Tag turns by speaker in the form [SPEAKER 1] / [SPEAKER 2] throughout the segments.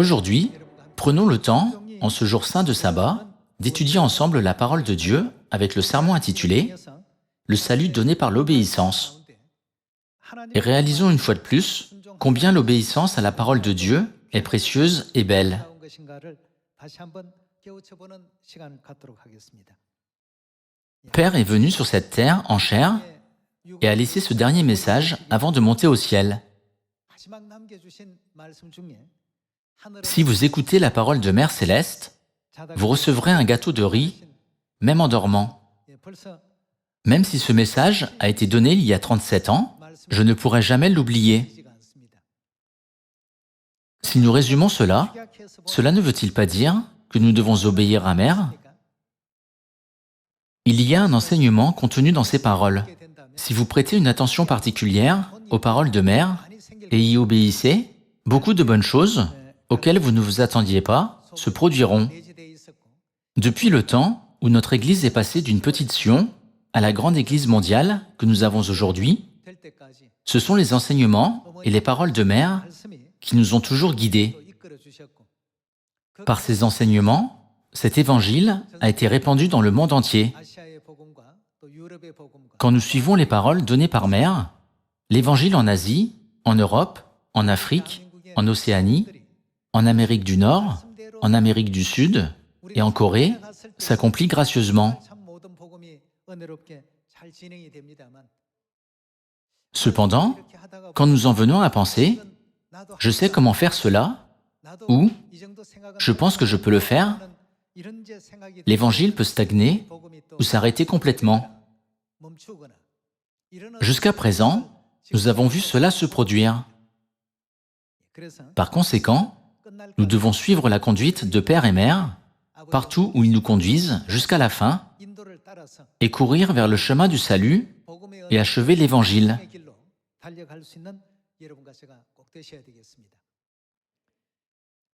[SPEAKER 1] Aujourd'hui, prenons le temps, en ce jour saint de sabbat, d'étudier ensemble la parole de Dieu avec le sermon intitulé « Le salut donné par l'obéissance ». Et réalisons une fois de plus combien l'obéissance à la parole de Dieu est précieuse et belle. Père est venu sur cette terre en chair et a laissé ce dernier message avant de monter au ciel. Si vous écoutez la parole de Mère Céleste, vous recevrez un gâteau de riz, même en dormant. Même si ce message a été donné il y a 37 ans, je ne pourrai jamais l'oublier. Si nous résumons cela ne veut-il pas dire que nous devons obéir à Mère? Il y a un enseignement contenu dans ces paroles. Si vous prêtez une attention particulière aux paroles de Mère et y obéissez, beaucoup de bonnes choses, auxquelles vous ne vous attendiez pas, se produiront. Depuis le temps où notre Église est passée d'une petite Sion à la grande Église mondiale que nous avons aujourd'hui, ce sont les enseignements et les paroles de Mère qui nous ont toujours guidés. Par ces enseignements, cet évangile a été répandu dans le monde entier. Quand nous suivons les paroles données par Mère, l'évangile en Asie, en Europe, en Afrique, en Océanie, en Amérique du Nord, en Amérique du Sud et en Corée s'accomplit gracieusement. Cependant, quand nous en venons à penser « je sais comment faire cela » ou « je pense que je peux le faire », l'évangile peut stagner ou s'arrêter complètement. Jusqu'à présent, nous avons vu cela se produire. Par conséquent, nous devons suivre la conduite de Père et Mère, partout où ils nous conduisent, jusqu'à la fin, et courir vers le chemin du salut et achever l'Évangile.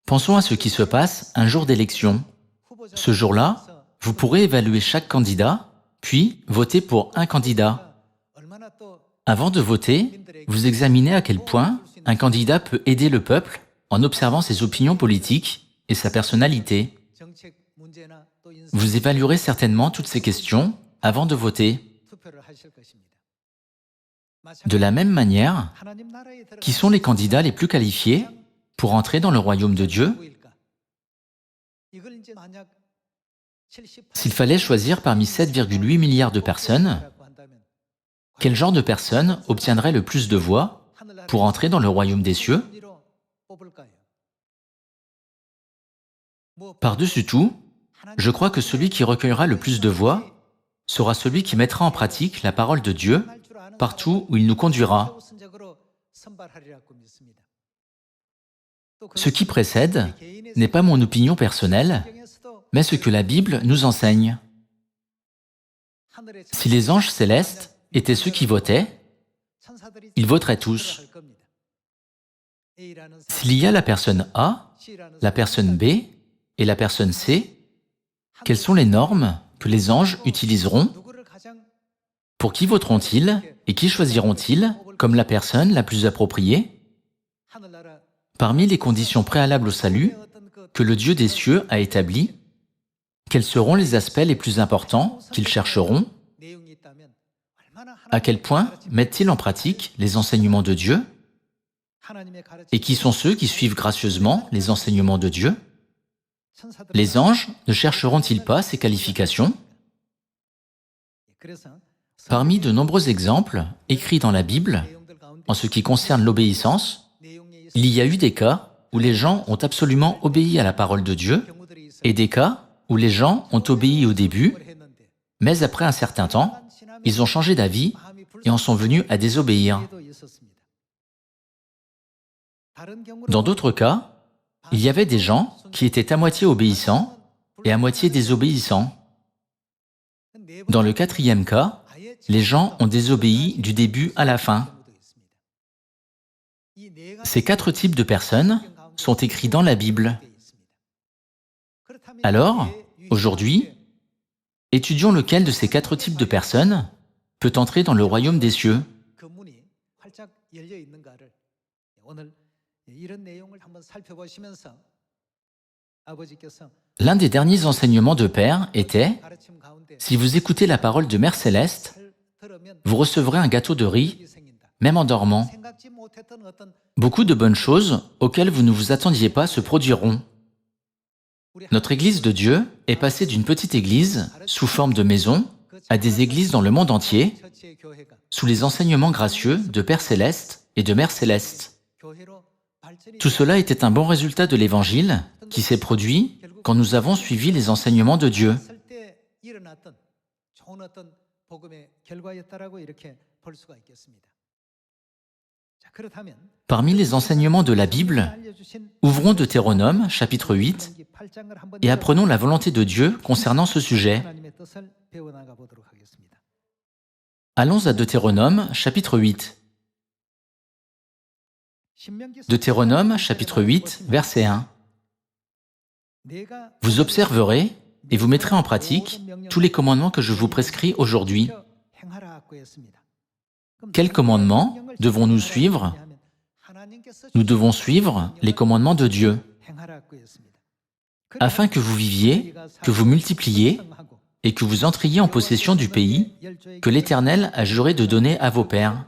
[SPEAKER 1] Pensons à ce qui se passe un jour d'élection. Ce jour-là, vous pourrez évaluer chaque candidat, puis voter pour un candidat. Avant de voter, vous examinez à quel point un candidat peut aider le peuple en observant ses opinions politiques et sa personnalité. Vous évaluerez certainement toutes ces questions avant de voter. De la même manière, qui sont les candidats les plus qualifiés pour entrer dans le royaume de Dieu? S'il fallait choisir parmi 7,8 milliards de personnes, quel genre de personnes obtiendrait le plus de voix pour entrer dans le royaume des cieux? Par-dessus tout, je crois que celui qui recueillera le plus de voix sera celui qui mettra en pratique la parole de Dieu partout où il nous conduira. Ce qui précède n'est pas mon opinion personnelle, mais ce que la Bible nous enseigne. Si les anges célestes étaient ceux qui votaient, ils voteraient tous. S'il y a la personne A, la personne B et la personne C, quelles sont les normes que les anges utiliseront? Pour qui voteront-ils et qui choisiront-ils comme la personne la plus appropriée? Parmi les conditions préalables au salut que le Dieu des cieux a établies, quels seront les aspects les plus importants qu'ils chercheront? À quel point mettent-ils en pratique les enseignements de Dieu? Et qui sont ceux qui suivent gracieusement les enseignements de Dieu? Les anges ne chercheront-ils pas ces qualifications? Parmi de nombreux exemples écrits dans la Bible, en ce qui concerne l'obéissance, il y a eu des cas où les gens ont absolument obéi à la parole de Dieu et des cas où les gens ont obéi au début, mais après un certain temps, ils ont changé d'avis et en sont venus à désobéir. Dans d'autres cas, il y avait des gens qui étaient à moitié obéissants et à moitié désobéissants. Dans le quatrième cas, les gens ont désobéi du début à la fin. Ces 4 types de personnes sont écrits dans la Bible. Alors, aujourd'hui, étudions lequel de ces 4 types de personnes peut entrer dans le royaume des cieux. L'un des derniers enseignements de Père était « Si vous écoutez la parole de Mère Céleste, vous recevrez un gâteau de riz, même en dormant. Beaucoup de bonnes choses auxquelles vous ne vous attendiez pas se produiront. » Notre Église de Dieu est passée d'une petite église, sous forme de maison, à des églises dans le monde entier, sous les enseignements gracieux de Père Céleste et de Mère Céleste. Tout cela était un bon résultat de l'Évangile qui s'est produit quand nous avons suivi les enseignements de Dieu. Parmi les enseignements de la Bible, ouvrons Deutéronome, chapitre 8, et apprenons la volonté de Dieu concernant ce sujet. Allons à Deutéronome, chapitre 8. Deutéronome, chapitre 8, verset 1. Vous observerez et vous mettrez en pratique tous les commandements que je vous prescris aujourd'hui. Quels commandements devons-nous suivre? Nous devons suivre les commandements de Dieu, afin que vous viviez, que vous multipliez et que vous entriez en possession du pays que l'Éternel a juré de donner à vos pères.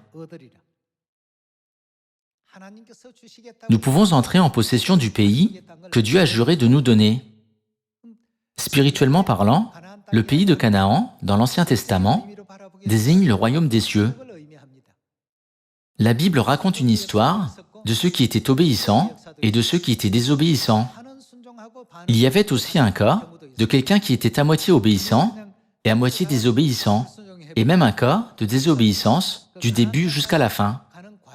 [SPEAKER 1] Nous pouvons entrer en possession du pays que Dieu a juré de nous donner. Spirituellement parlant, le pays de Canaan, dans l'Ancien Testament, désigne le royaume des cieux. La Bible raconte une histoire de ceux qui étaient obéissants et de ceux qui étaient désobéissants. Il y avait aussi un cas de quelqu'un qui était à moitié obéissant et à moitié désobéissant, et même un cas de désobéissance du début jusqu'à la fin.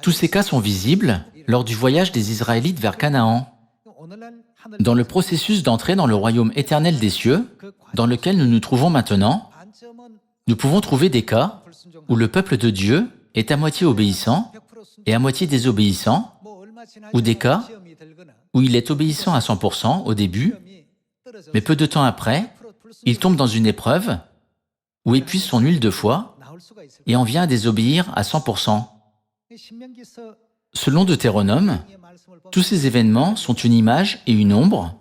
[SPEAKER 1] Tous ces cas sont visibles lors du voyage des Israélites vers Canaan. Dans le processus d'entrée dans le royaume éternel des cieux, dans lequel nous nous trouvons maintenant, nous pouvons trouver des cas où le peuple de Dieu est à moitié obéissant et à moitié désobéissant, ou des cas où il est obéissant à 100% au début, mais peu de temps après, il tombe dans une épreuve ou épuise son huile de foi et en vient à désobéir à 100%. Selon Deutéronome, tous ces événements sont une image et une ombre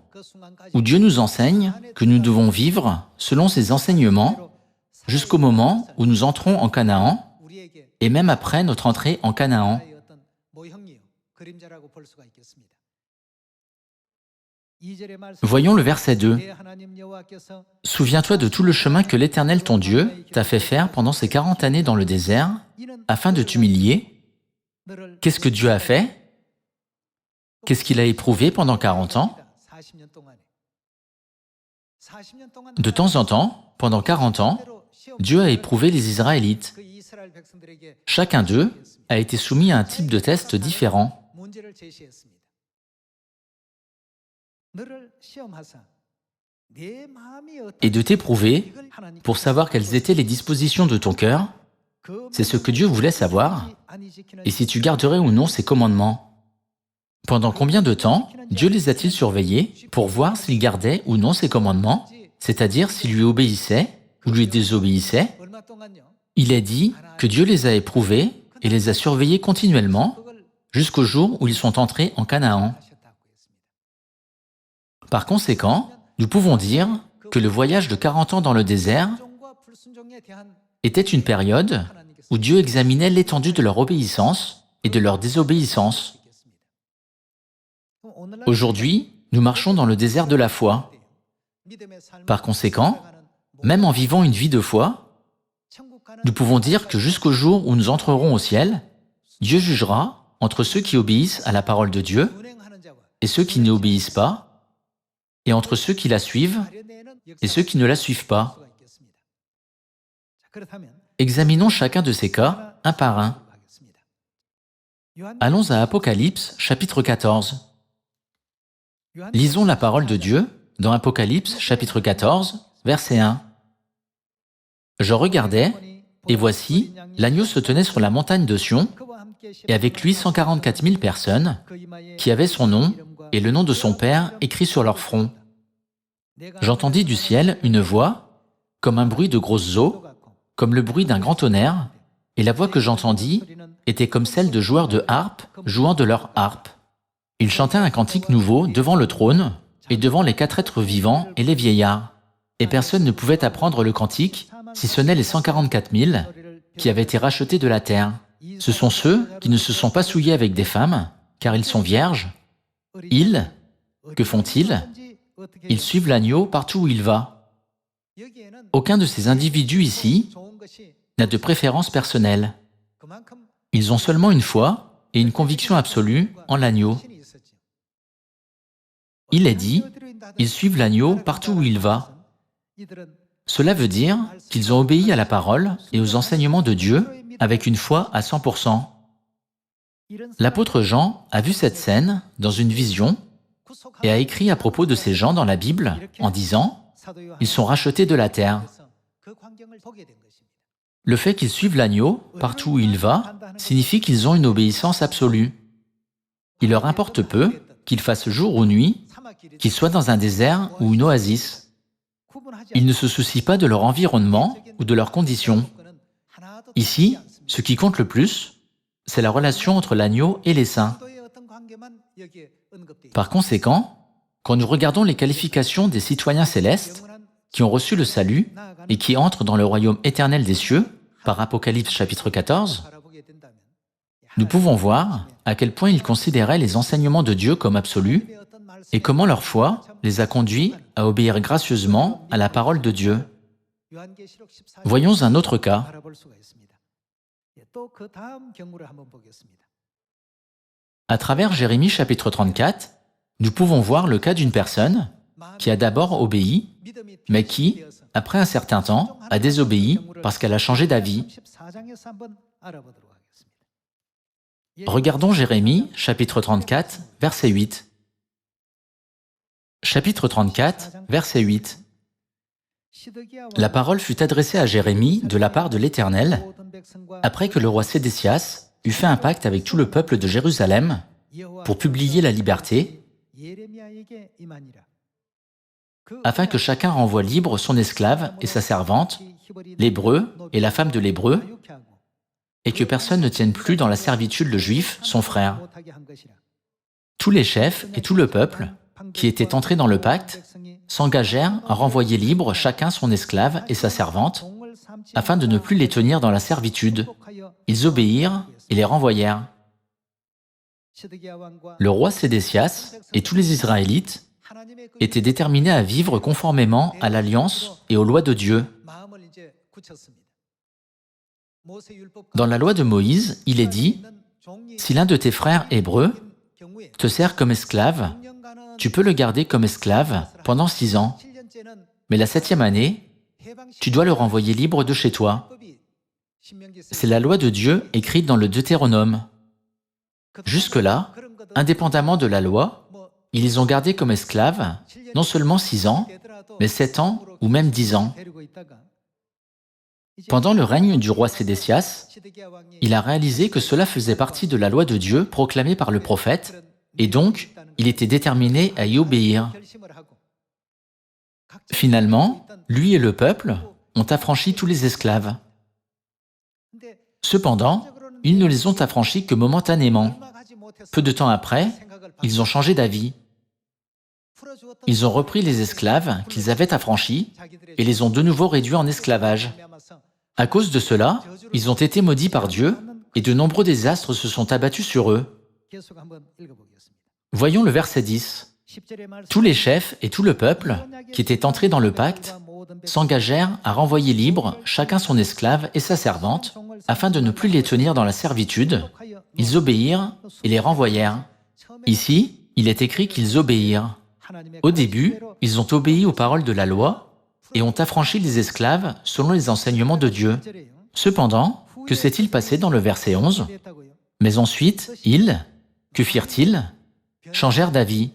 [SPEAKER 1] où Dieu nous enseigne que nous devons vivre selon ses enseignements jusqu'au moment où nous entrons en Canaan et même après notre entrée en Canaan. Voyons le verset 2. « Souviens-toi de tout le chemin que l'Éternel ton Dieu t'a fait faire pendant ces 40 années dans le désert, afin de t'humilier. Qu'est-ce que Dieu a fait? Qu'est-ce qu'il a éprouvé pendant 40 ans? De temps en temps, pendant 40 ans, Dieu a éprouvé les Israélites. Chacun d'eux a été soumis à un type de test différent. Et de t'éprouver pour savoir quelles étaient les dispositions de ton cœur, c'est ce que Dieu voulait savoir, et si tu garderais ou non ses commandements. Pendant combien de temps Dieu les a-t-il surveillés pour voir s'il gardait ou non ses commandements, c'est-à-dire s'il lui obéissait ou lui désobéissait? Il est dit que Dieu les a éprouvés et les a surveillés continuellement jusqu'au jour où ils sont entrés en Canaan. Par conséquent, nous pouvons dire que le voyage de 40 ans dans le désert était une période où Dieu examinait l'étendue de leur obéissance et de leur désobéissance. Aujourd'hui, nous marchons dans le désert de la foi. Par conséquent, même en vivant une vie de foi, nous pouvons dire que jusqu'au jour où nous entrerons au ciel, Dieu jugera entre ceux qui obéissent à la parole de Dieu et ceux qui n'obéissent pas, et entre ceux qui la suivent et ceux qui ne la suivent pas. Examinons chacun de ces cas, un par un. Allons à Apocalypse, chapitre 14. Lisons la parole de Dieu dans Apocalypse, chapitre 14, verset 1. « Je regardais, et voici, l'agneau se tenait sur la montagne de Sion, et avec lui 144 000 personnes, qui avaient son nom et le nom de son Père écrit sur leur front. J'entendis du ciel une voix, comme un bruit de grosses eaux, comme le bruit d'un grand tonnerre, et la voix que j'entendis était comme celle de joueurs de harpe jouant de leur harpe. Ils chantaient un cantique nouveau devant le trône, et devant les 4 êtres vivants et les vieillards. Et personne ne pouvait apprendre le cantique, si ce n'est les 144 000 qui avaient été rachetés de la terre. Ce sont ceux qui ne se sont pas souillés avec des femmes, car ils sont vierges. Ils, que font-ils? Ils suivent l'agneau partout où il va. Aucun de ces individus ici n'a de préférence personnelle. Ils ont seulement une foi et une conviction absolue en l'agneau. Il est dit, ils suivent l'agneau partout où il va. Cela veut dire qu'ils ont obéi à la parole et aux enseignements de Dieu avec une foi à 100%. L'apôtre Jean a vu cette scène dans une vision et a écrit à propos de ces gens dans la Bible en disant « Ils sont rachetés de la terre ». Le fait qu'ils suivent l'agneau partout où il va signifie qu'ils ont une obéissance absolue. Il leur importe peu qu'il fasse jour ou nuit, qu'ils soient dans un désert ou une oasis. Ils ne se soucient pas de leur environnement ou de leurs conditions. Ici, ce qui compte le plus, c'est la relation entre l'agneau et les saints. Par conséquent, quand nous regardons les qualifications des citoyens célestes qui ont reçu le salut et qui entrent dans le royaume éternel des cieux, par Apocalypse chapitre 14, nous pouvons voir à quel point ils considéraient les enseignements de Dieu comme absolus et comment leur foi les a conduits à obéir gracieusement à la parole de Dieu. Voyons un autre cas. À travers Jérémie chapitre 34, nous pouvons voir le cas d'une personne qui a d'abord obéi, mais qui, après un certain temps, a désobéi parce qu'elle a changé d'avis. Regardons Jérémie chapitre 34, verset 8. Chapitre 34, verset 8. La parole fut adressée à Jérémie de la part de l'Éternel, après que le roi Sédécias eut fait un pacte avec tout le peuple de Jérusalem pour publier la liberté, afin que chacun renvoie libre son esclave et sa servante, l'hébreu et la femme de l'hébreu, et que personne ne tienne plus dans la servitude le juif, son frère. Tous les chefs et tout le peuple, qui étaient entrés dans le pacte, s'engagèrent à renvoyer libre chacun son esclave et sa servante, afin de ne plus les tenir dans la servitude. Ils obéirent et les renvoyèrent. Le roi Sédécias et tous les Israélites étaient déterminés à vivre conformément à l'alliance et aux lois de Dieu. Dans la loi de Moïse, il est dit, « Si l'un de tes frères hébreux te sert comme esclave, tu peux le garder comme esclave pendant 6 ans, mais la 7e année, tu dois le renvoyer libre de chez toi. » C'est la loi de Dieu écrite dans le Deutéronome. Jusque-là, indépendamment de la loi, ils les ont gardés comme esclaves, non seulement 6 ans, mais 7 ans ou même 10 ans. Pendant le règne du roi Sédécias, il a réalisé que cela faisait partie de la loi de Dieu proclamée par le prophète, et donc il était déterminé à y obéir. Finalement, lui et le peuple ont affranchi tous les esclaves. Cependant, ils ne les ont affranchis que momentanément. Peu de temps après, ils ont changé d'avis. Ils ont repris les esclaves qu'ils avaient affranchis et les ont de nouveau réduits en esclavage. À cause de cela, ils ont été maudits par Dieu et de nombreux désastres se sont abattus sur eux. Voyons le verset 10. Tous les chefs et tout le peuple, qui étaient entrés dans le pacte, s'engagèrent à renvoyer libre chacun son esclave et sa servante, afin de ne plus les tenir dans la servitude. Ils obéirent et les renvoyèrent. Ici, il est écrit qu'ils obéirent. Au début, ils ont obéi aux paroles de la loi et ont affranchi les esclaves selon les enseignements de Dieu. Cependant, que s'est-il passé dans le verset 11? Mais ensuite, que firent-ils? Changèrent d'avis.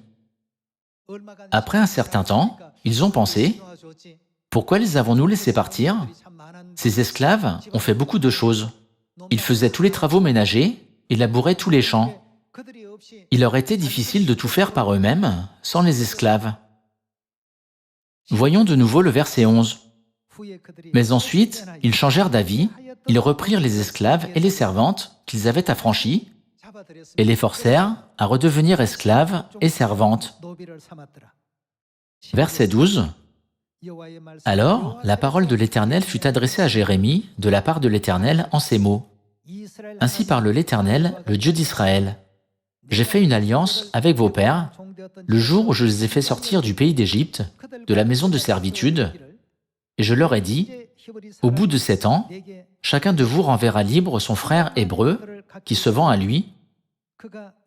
[SPEAKER 1] Après un certain temps, ils ont pensé, « Pourquoi les avons-nous laissés partir? Ces esclaves ont fait beaucoup de choses. Ils faisaient tous les travaux ménagers et labouraient tous les champs. Il leur était difficile de tout faire par eux-mêmes, sans les esclaves. » Voyons de nouveau le verset 11. Mais ensuite, ils changèrent d'avis, ils reprirent les esclaves et les servantes qu'ils avaient affranchis et les forcèrent à redevenir esclaves et servantes. Verset 12. Alors, la parole de l'Éternel fut adressée à Jérémie de la part de l'Éternel en ces mots. Ainsi parle l'Éternel, le Dieu d'Israël. J'ai fait une alliance avec vos pères, le jour où je les ai fait sortir du pays d'Égypte, de la maison de servitude, et je leur ai dit, au bout de 7 ans, chacun de vous renverra libre son frère hébreu qui se vend à lui.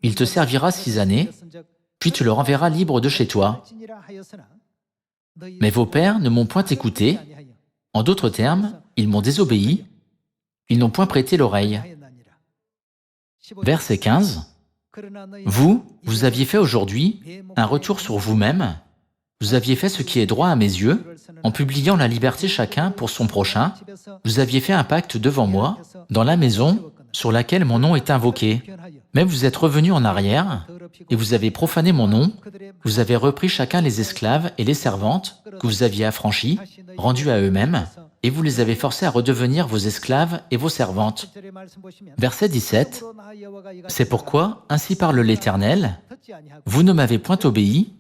[SPEAKER 1] Il te servira 6 années, puis tu le renverras libre de chez toi. Mais vos pères ne m'ont point écouté. En d'autres termes, ils m'ont désobéi. Ils n'ont point prêté l'oreille. Verset 15. Vous aviez fait aujourd'hui un retour sur vous-même. Vous aviez fait ce qui est droit à mes yeux, en publiant la liberté chacun pour son prochain. Vous aviez fait un pacte devant moi, dans la maison sur laquelle mon nom est invoqué. Mais vous êtes revenus en arrière, et vous avez profané mon nom. Vous avez repris chacun les esclaves et les servantes que vous aviez affranchis, rendus à eux-mêmes, et vous les avez forcés à redevenir vos esclaves et vos servantes. Verset 17. C'est pourquoi, ainsi parle l'Éternel, vous ne m'avez point obéi,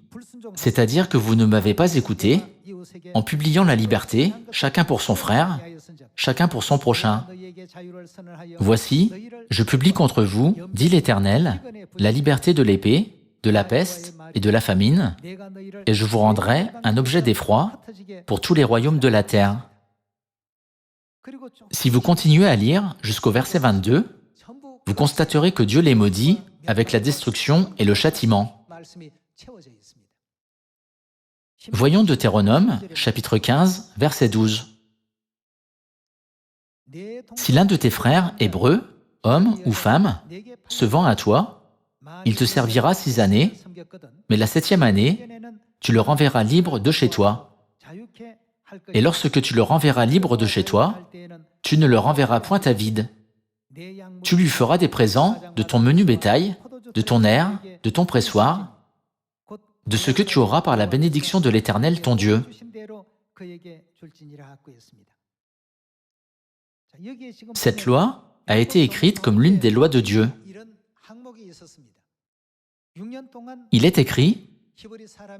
[SPEAKER 1] c'est-à-dire que vous ne m'avez pas écouté, en publiant la liberté, chacun pour son frère, chacun pour son prochain. Voici, je publie contre vous, dit l'Éternel, la liberté de l'épée, de la peste et de la famine, et je vous rendrai un objet d'effroi pour tous les royaumes de la terre. Si vous continuez à lire jusqu'au verset 22, vous constaterez que Dieu les maudit avec la destruction et le châtiment. Voyons Deutéronome, chapitre 15, verset 12. Si l'un de tes frères hébreux, homme ou femme, se vend à toi, il te servira 6 années, mais la 7e année, tu le renverras libre de chez toi. Et lorsque tu le renverras libre de chez toi, tu ne le renverras point à vide. Tu lui feras des présents de ton menu bétail, de ton aire, de ton pressoir, de ce que tu auras par la bénédiction de l'Éternel ton Dieu. Cette loi a été écrite comme l'une des lois de Dieu. Il est écrit,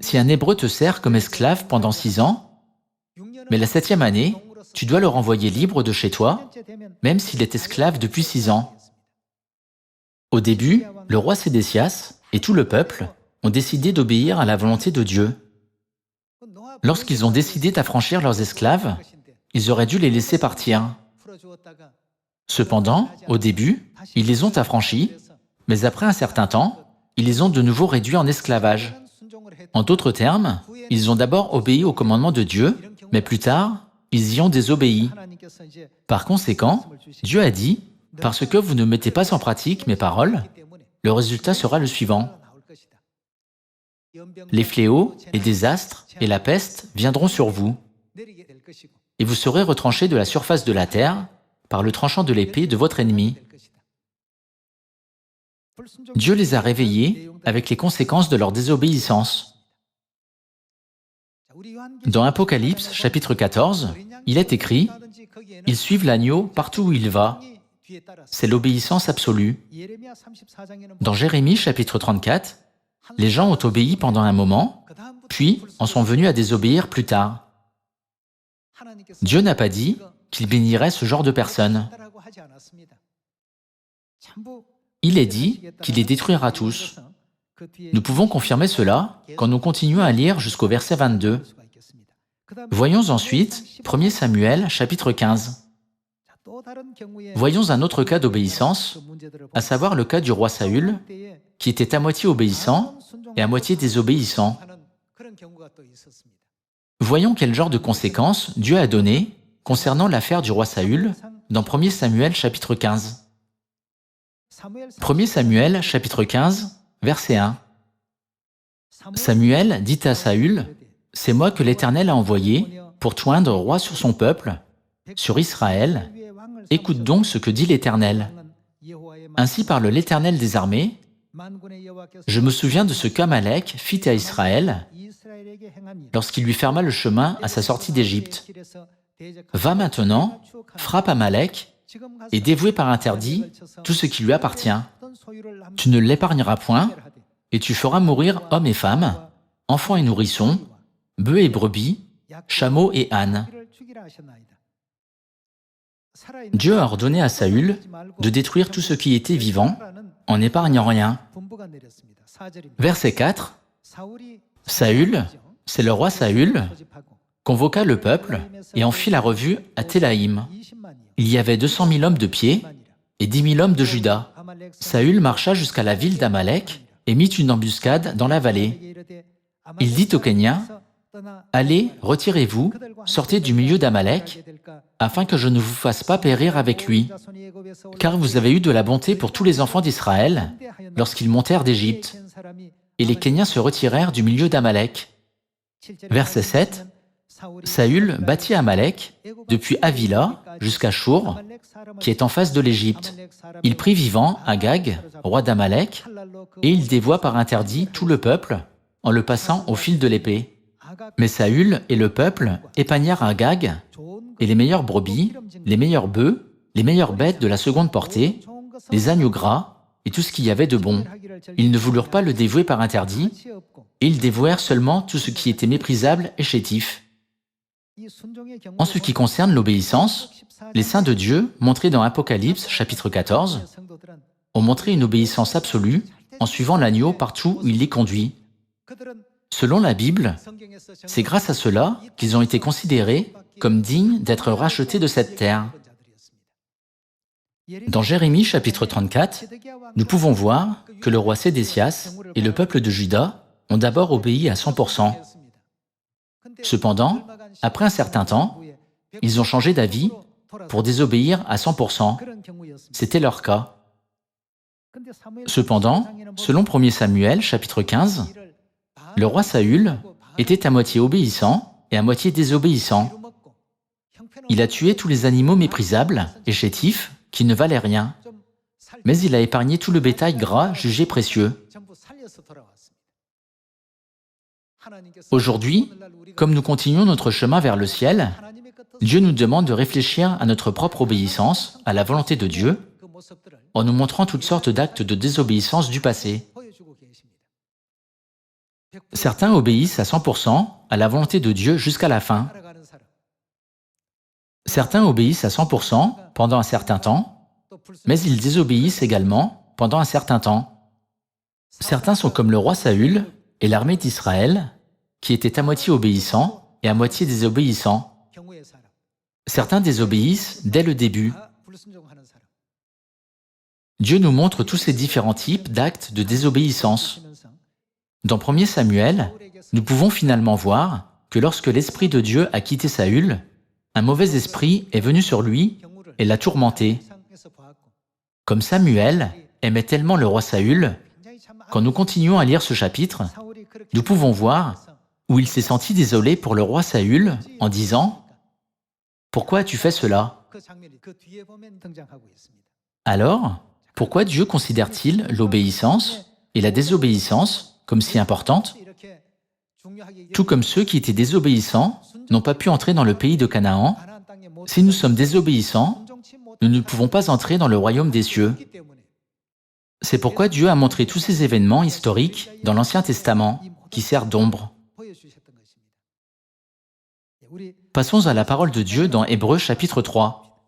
[SPEAKER 1] si un Hébreu te sert comme esclave pendant 6 ans, mais la 7e année, tu dois le renvoyer libre de chez toi, même s'il est esclave depuis 6 ans. Au début, le roi Sédécias et tout le peuple ont décidé d'obéir à la volonté de Dieu. Lorsqu'ils ont décidé d'affranchir leurs esclaves, ils auraient dû les laisser partir. Cependant, au début, ils les ont affranchis, mais après un certain temps, ils les ont de nouveau réduits en esclavage. En d'autres termes, ils ont d'abord obéi au commandement de Dieu, mais plus tard, ils y ont désobéi. Par conséquent, Dieu a dit, « Parce que vous ne mettez pas en pratique mes paroles, le résultat sera le suivant. Les fléaux, les désastres et la peste viendront sur vous, et vous serez retranchés de la surface de la terre par le tranchant de l'épée de votre ennemi. » Dieu les a réveillés avec les conséquences de leur désobéissance. Dans Apocalypse, chapitre 14, il est écrit « Ils suivent l'agneau partout où il va. » C'est l'obéissance absolue. Dans Jérémie, chapitre 34, les gens ont obéi pendant un moment, puis en sont venus à désobéir plus tard. Dieu n'a pas dit qu'il bénirait ce genre de personnes. Il est dit qu'il les détruira tous. Nous pouvons confirmer cela quand nous continuons à lire jusqu'au verset 22. Voyons ensuite 1 Samuel, chapitre 15. Voyons un autre cas d'obéissance, à savoir le cas du roi Saül, qui était à moitié obéissant et à moitié désobéissant. Voyons quel genre de conséquences Dieu a donné concernant l'affaire du roi Saül dans 1 Samuel, chapitre 15. 1 Samuel, chapitre 15, verset 1. Samuel dit à Saül, « C'est moi que l'Éternel a envoyé pour t'oindre roi sur son peuple, sur Israël. Écoute donc ce que dit l'Éternel. Ainsi parle l'Éternel des armées. Je me souviens de ce qu'Amalek fit à Israël lorsqu'il lui ferma le chemin à sa sortie d'Égypte. Va maintenant, frappe Amalek et dévouer par interdit tout ce qui lui appartient. Tu ne l'épargneras point, et tu feras mourir hommes et femmes, enfants et nourrissons, bœufs et brebis, chameaux et ânes. Dieu a ordonné à Saül de détruire tout ce qui était vivant, en n'épargnant rien. Verset 4. Saül, c'est le roi Saül, convoqua le peuple et en fit la revue à Télaïm. Il y avait 200 000 hommes de pied et 10 000 hommes de Juda. Saül marcha jusqu'à la ville d'Amalek et mit une embuscade dans la vallée. Il dit aux Kéniens, « Allez, retirez-vous, sortez du milieu d'Amalek, afin que je ne vous fasse pas périr avec lui, car vous avez eu de la bonté pour tous les enfants d'Israël lorsqu'ils montèrent d'Égypte. » Et les Kéniens se retirèrent du milieu d'Amalek. Verset 7. Saül bâtit Amalek depuis Havila jusqu'à Shur, qui est en face de l'Égypte. Il prit vivant Agag, roi d'Amalek, et il dévoua par interdit tout le peuple en le passant au fil de l'épée. Mais Saül et le peuple épargnèrent Agag et les meilleures brebis, les meilleurs bœufs, les meilleures bêtes de la seconde portée, les agneaux gras et tout ce qu'il y avait de bon. Ils ne voulurent pas le dévouer par interdit, et ils dévouèrent seulement tout ce qui était méprisable et chétif. En ce qui concerne l'obéissance, les saints de Dieu, montrés dans Apocalypse chapitre 14, ont montré une obéissance absolue en suivant l'agneau partout où il les conduit. Selon la Bible, c'est grâce à cela qu'ils ont été considérés comme dignes d'être rachetés de cette terre. Dans Jérémie chapitre 34, nous pouvons voir que le roi Sédécias et le peuple de Juda ont d'abord obéi à 100%. Cependant, après un certain temps, ils ont changé d'avis pour désobéir à 100%. C'était leur cas. Cependant, selon 1 Samuel chapitre 15, le roi Saül était à moitié obéissant et à moitié désobéissant. Il a tué tous les animaux méprisables et chétifs qui ne valaient rien, mais il a épargné tout le bétail gras jugé précieux. Aujourd'hui, comme nous continuons notre chemin vers le ciel, Dieu nous demande de réfléchir à notre propre obéissance, à la volonté de Dieu, en nous montrant toutes sortes d'actes de désobéissance du passé. Certains obéissent à 100% à la volonté de Dieu jusqu'à la fin. Certains obéissent à 100% pendant un certain temps, mais ils désobéissent également pendant un certain temps. Certains sont comme le roi Saül et l'armée d'Israël, qui étaient à moitié obéissants et à moitié désobéissants. Certains désobéissent dès le début. Dieu nous montre tous ces différents types d'actes de désobéissance. Dans 1 Samuel, nous pouvons finalement voir que lorsque l'Esprit de Dieu a quitté Saül, un mauvais esprit est venu sur lui et l'a tourmenté. Comme Samuel aimait tellement le roi Saül, quand nous continuons à lire ce chapitre, nous pouvons voir où il s'est senti désolé pour le roi Saül en disant « Pourquoi as-tu fait cela ?» Alors, pourquoi Dieu considère-t-il l'obéissance et la désobéissance comme si importantes? Tout comme ceux qui étaient désobéissants n'ont pas pu entrer dans le pays de Canaan, si nous sommes désobéissants, nous ne pouvons pas entrer dans le royaume des cieux. C'est pourquoi Dieu a montré tous ces événements historiques dans l'Ancien Testament, qui servent d'ombre. Passons à la parole de Dieu dans Hébreux chapitre 3.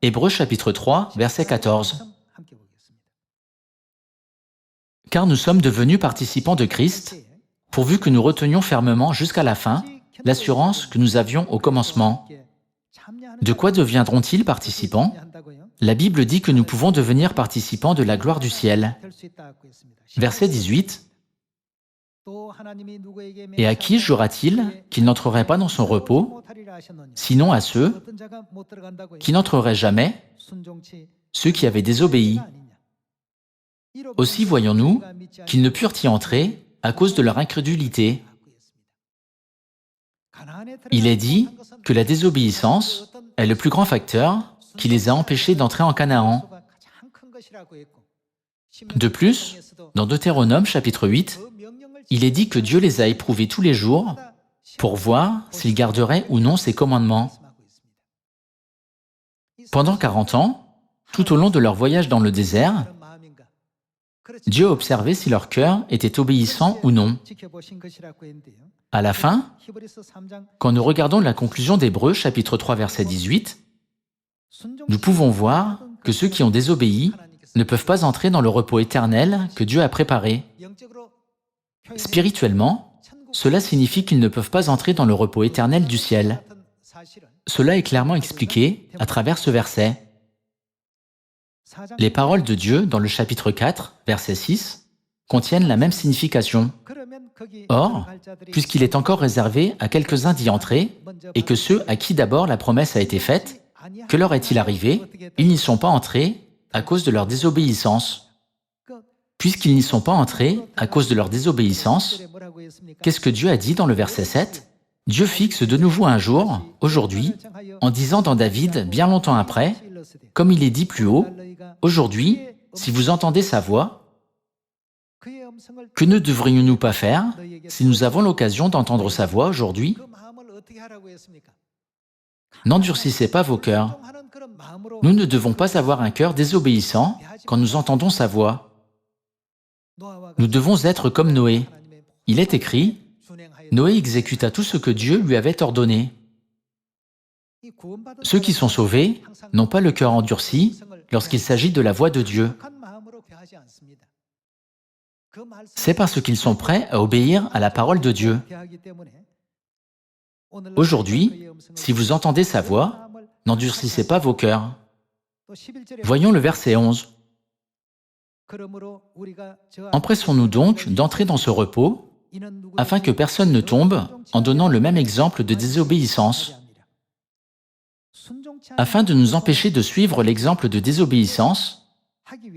[SPEAKER 1] Hébreux chapitre 3, verset 14. Car nous sommes devenus participants de Christ, pourvu que nous retenions fermement jusqu'à la fin l'assurance que nous avions au commencement. De quoi deviendront-ils participants? La Bible dit que nous pouvons devenir participants de la gloire du ciel. Verset 18. Et à qui jura-t-il qu'il n'entrerait pas dans son repos, sinon à ceux qui n'entreraient jamais, ceux qui avaient désobéi? Aussi voyons-nous qu'ils ne purent y entrer à cause de leur incrédulité. Il est dit que la désobéissance est le plus grand facteur qui les a empêchés d'entrer en Canaan. De plus, dans Deutéronome chapitre 8, il est dit que Dieu les a éprouvés tous les jours pour voir s'ils garderaient ou non ses commandements. Pendant 40 ans, tout au long de leur voyage dans le désert, Dieu a observé si leur cœur était obéissant ou non. À la fin, quand nous regardons la conclusion d'Hébreux, chapitre 3, verset 18, nous pouvons voir que ceux qui ont désobéi ne peuvent pas entrer dans le repos éternel que Dieu a préparé. Spirituellement, cela signifie qu'ils ne peuvent pas entrer dans le repos éternel du ciel. Cela est clairement expliqué à travers ce verset. Les paroles de Dieu dans le chapitre 4, verset 6, contiennent la même signification. Or, puisqu'il est encore réservé à quelques-uns d'y entrer, et que ceux à qui d'abord la promesse a été faite, que leur est-il arrivé? Ils n'y sont pas entrés à cause de leur désobéissance. Puisqu'ils n'y sont pas entrés à cause de leur désobéissance, qu'est-ce que Dieu a dit dans le verset 7? Dieu fixe de nouveau un jour, aujourd'hui, en disant dans David, bien longtemps après, comme il est dit plus haut, « Aujourd'hui, si vous entendez sa voix, que ne devrions-nous pas faire si nous avons l'occasion d'entendre sa voix aujourd'hui? N'endurcissez pas vos cœurs. Nous ne devons pas avoir un cœur désobéissant quand nous entendons sa voix. Nous devons être comme Noé. Il est écrit, « Noé exécuta tout ce que Dieu lui avait ordonné. » Ceux qui sont sauvés n'ont pas le cœur endurci lorsqu'il s'agit de la voix de Dieu. C'est parce qu'ils sont prêts à obéir à la parole de Dieu. Aujourd'hui, si vous entendez sa voix, n'endurcissez pas vos cœurs. Voyons le verset 11. Empressons-nous donc d'entrer dans ce repos, afin que personne ne tombe en donnant le même exemple de désobéissance. Afin de nous empêcher de suivre l'exemple de désobéissance,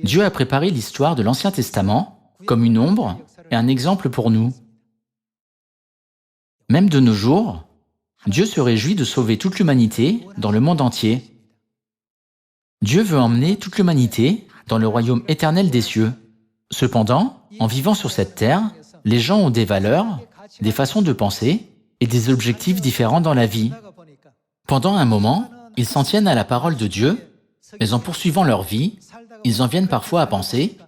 [SPEAKER 1] Dieu a préparé l'histoire de l'Ancien Testament comme une ombre et un exemple pour nous. Même de nos jours, Dieu se réjouit de sauver toute l'humanité dans le monde entier. Dieu veut emmener toute l'humanité dans le royaume éternel des cieux. Cependant, en vivant sur cette terre, les gens ont des valeurs, des façons de penser et des objectifs différents dans la vie. Pendant un moment, ils s'en tiennent à la parole de Dieu, mais en poursuivant leur vie, ils en viennent parfois à penser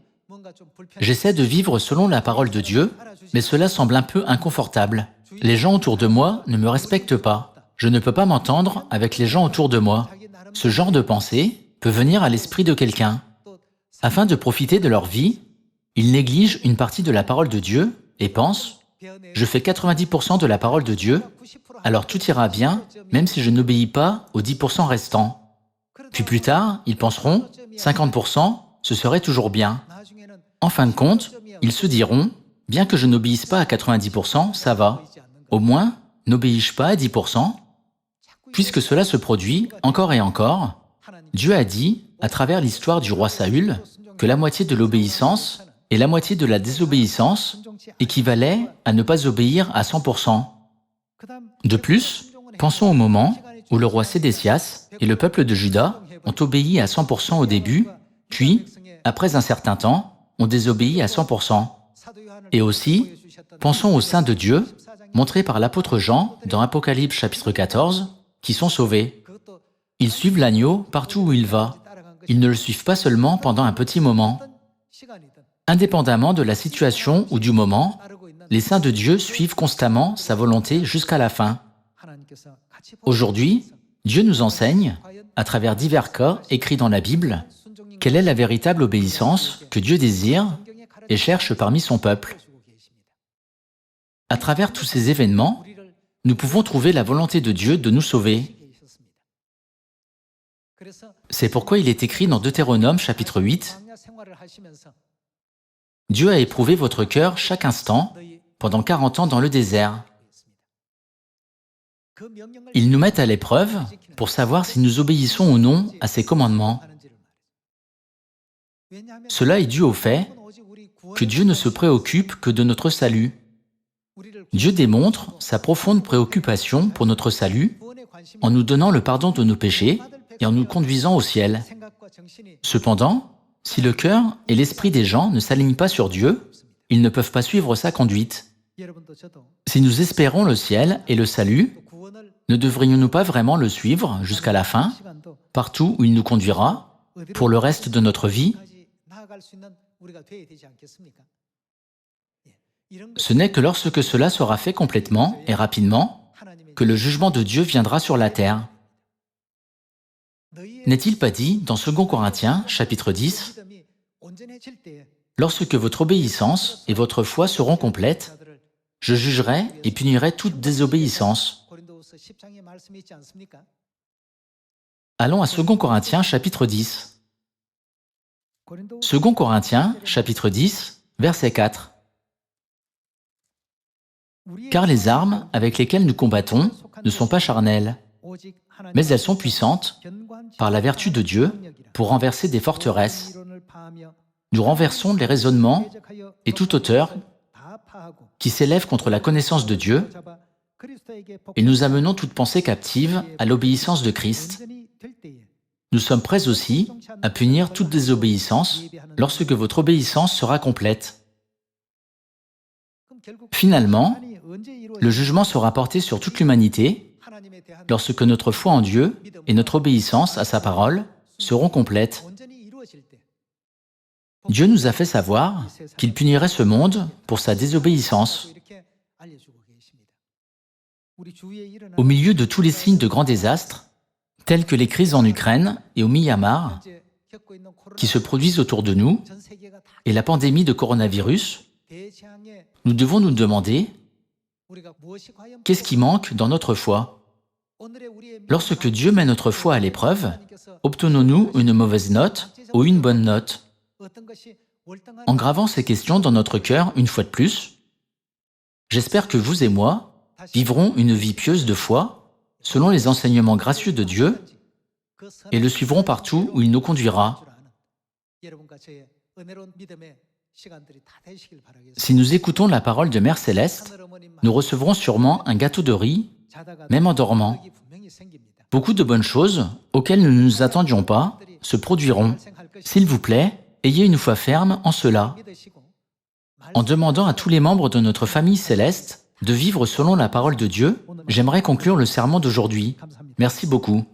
[SPEAKER 1] « J'essaie de vivre selon la parole de Dieu, mais cela semble un peu inconfortable. Les gens autour de moi ne me respectent pas. Je ne peux pas m'entendre avec les gens autour de moi. » Ce genre de pensée peut venir à l'esprit de quelqu'un. Afin de profiter de leur vie, ils négligent une partie de la parole de Dieu et pensent « Je fais 90% de la parole de Dieu, alors tout ira bien, même si je n'obéis pas aux 10% restants. » Puis plus tard, ils penseront « 50%, ce serait toujours bien. » En fin de compte, ils se diront « Bien que je n'obéisse pas à 90%, ça va. Au moins, n'obéis-je pas à 10%? » Puisque cela se produit encore et encore, Dieu a dit, à travers l'histoire du roi Saül, que la moitié de l'obéissance et la moitié de la désobéissance équivalaient à ne pas obéir à 100%. De plus, pensons au moment où le roi Sédécias et le peuple de Juda ont obéi à 100% au début, puis, après un certain temps, ont désobéi à 100%. Et aussi, pensons aux saints de Dieu, montrés par l'apôtre Jean dans Apocalypse chapitre 14, qui sont sauvés. Ils suivent l'agneau partout où il va. Ils ne le suivent pas seulement pendant un petit moment. Indépendamment de la situation ou du moment, les saints de Dieu suivent constamment sa volonté jusqu'à la fin. Aujourd'hui, Dieu nous enseigne, à travers divers cas écrits dans la Bible, quelle est la véritable obéissance que Dieu désire et cherche parmi son peuple. À travers tous ces événements, nous pouvons trouver la volonté de Dieu de nous sauver. C'est pourquoi il est écrit dans Deutéronome chapitre 8, « Dieu a éprouvé votre cœur chaque instant pendant 40 ans dans le désert. » Il nous met à l'épreuve pour savoir si nous obéissons ou non à ses commandements. Cela est dû au fait que Dieu ne se préoccupe que de notre salut. Dieu démontre sa profonde préoccupation pour notre salut en nous donnant le pardon de nos péchés et en nous conduisant au ciel. Cependant, si le cœur et l'esprit des gens ne s'alignent pas sur Dieu, ils ne peuvent pas suivre sa conduite. Si nous espérons le ciel et le salut, ne devrions-nous pas vraiment le suivre jusqu'à la fin, partout où il nous conduira, pour le reste de notre vie? Ce n'est que lorsque cela sera fait complètement et rapidement que le jugement de Dieu viendra sur la terre. N'est-il pas dit dans 2 Corinthiens, chapitre 10, « Lorsque votre obéissance et votre foi seront complètes, je jugerai et punirai toute désobéissance. » Allons à 2 Corinthiens, chapitre 10. 2 Corinthiens, chapitre 10, verset 4. « Car les armes avec lesquelles nous combattons ne sont pas charnelles, mais elles sont puissantes par la vertu de Dieu pour renverser des forteresses. Nous renversons les raisonnements et toute hauteur qui s'élève contre la connaissance de Dieu, et nous amenons toute pensée captive à l'obéissance de Christ. Nous sommes prêts aussi à punir toute désobéissance lorsque votre obéissance sera complète. » Finalement, le jugement sera porté sur toute l'humanité lorsque notre foi en Dieu et notre obéissance à sa parole seront complètes. Dieu nous a fait savoir qu'il punirait ce monde pour sa désobéissance. Au milieu de tous les signes de grands désastres, tels que les crises en Ukraine et au Myanmar, qui se produisent autour de nous, et la pandémie de coronavirus, nous devons nous demander qu'est-ce qui manque dans notre foi. Lorsque Dieu met notre foi à l'épreuve, obtenons-nous une mauvaise note ou une bonne note? En gravant ces questions dans notre cœur une fois de plus, j'espère que vous et moi vivrons une vie pieuse de foi selon les enseignements gracieux de Dieu et le suivrons partout où il nous conduira. Si nous écoutons la parole de Mère Céleste, nous recevrons sûrement un gâteau de riz, même en dormant. Beaucoup de bonnes choses, auxquelles nous ne nous attendions pas, se produiront. S'il vous plaît, ayez une foi ferme en cela. En demandant à tous les membres de notre famille céleste de vivre selon la parole de Dieu, j'aimerais conclure le sermon d'aujourd'hui. Merci beaucoup.